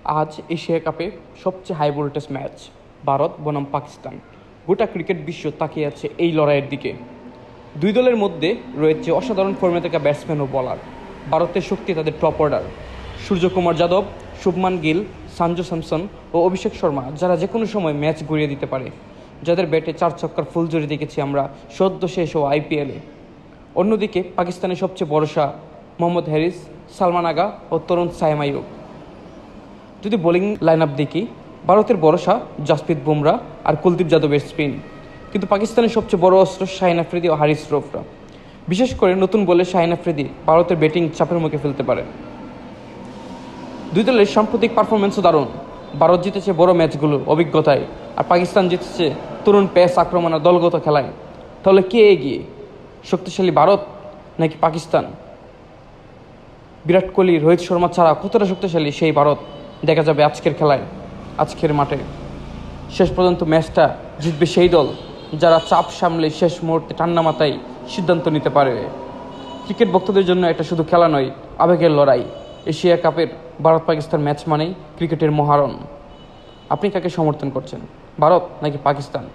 আজ এশিয়া কাপে সবচেয়ে হাই ভোল্টেজ ম্যাচ ভারত বনাম পাকিস্তান। গোটা ক্রিকেট বিশ্ব তাকিয়ে আছে এই লড়াইয়ের দিকে। দুই দলের মধ্যে রয়েছে অসাধারণ ফর্মে থাকা ব্যাটসম্যান ও বলার। ভারতের শক্তি তাদের টপ অর্ডার, সূর্যকুমার যাদব, শুভমান গিল, সঞ্জু স্যামসন ও অভিষেক শর্মা, যারা যে কোনো সময় ম্যাচ ঘুরিয়ে দিতে পারে, যাদের ব্যাটে 4 ছক্কার ফুলঝুরি দেখেছি আমরা সদ্য শেষ ও আইপিএলে। অন্যদিকে পাকিস্তানের সবচেয়ে ভরসা মোহাম্মদ হ্যারিস, সালমান আগা ও তরুণ সাইম আইয়ুব। যদি বোলিং লাইন আপ দেখি, ভারতের ভরসা জাসপ্রীত বুমরা আর কুলদীপ যাদবের স্পিন, কিন্তু পাকিস্তানের সবচেয়ে বড় অস্ত্র শাহিন আফ্রিদি ও হারিস রফরা। বিশেষ করে নতুন বলে শাহিন আফ্রিদি ভারতের ব্যাটিং চাপের মুখে ফেলতে পারে। দুই দলের সাম্প্রতিক পারফরমেন্সও দারুণ। ভারত জিতেছে বড় ম্যাচগুলো অভিজ্ঞতায়, আর পাকিস্তান জিতেছে তরুণ পেস আক্রমণ আর দলগত খেলায়। তাহলে কে এগিয়ে, শক্তিশালী ভারত নাকি পাকিস্তান? বিরাট কোহলি, রোহিত শর্মা ছাড়া কতটা শক্তিশালী সেই ভারত দেখা যাবে আজকের খেলায়, আজকের মাঠে। শেষ পর্যন্ত ম্যাচটা জিতবে সেই দল যারা চাপ সামলে শেষ মুহূর্তে ঠান্ডা মাথায় সিদ্ধান্ত নিতে পারে। ক্রিকেট ভক্তদের জন্য এটা শুধু খেলা নয়, আবেগের লড়াই। এশিয়া কাপের ভারত পাকিস্তান ম্যাচ মানেই ক্রিকেটের মহারণ। আপনি কাকে সমর্থন করছেন, ভারত নাকি পাকিস্তান?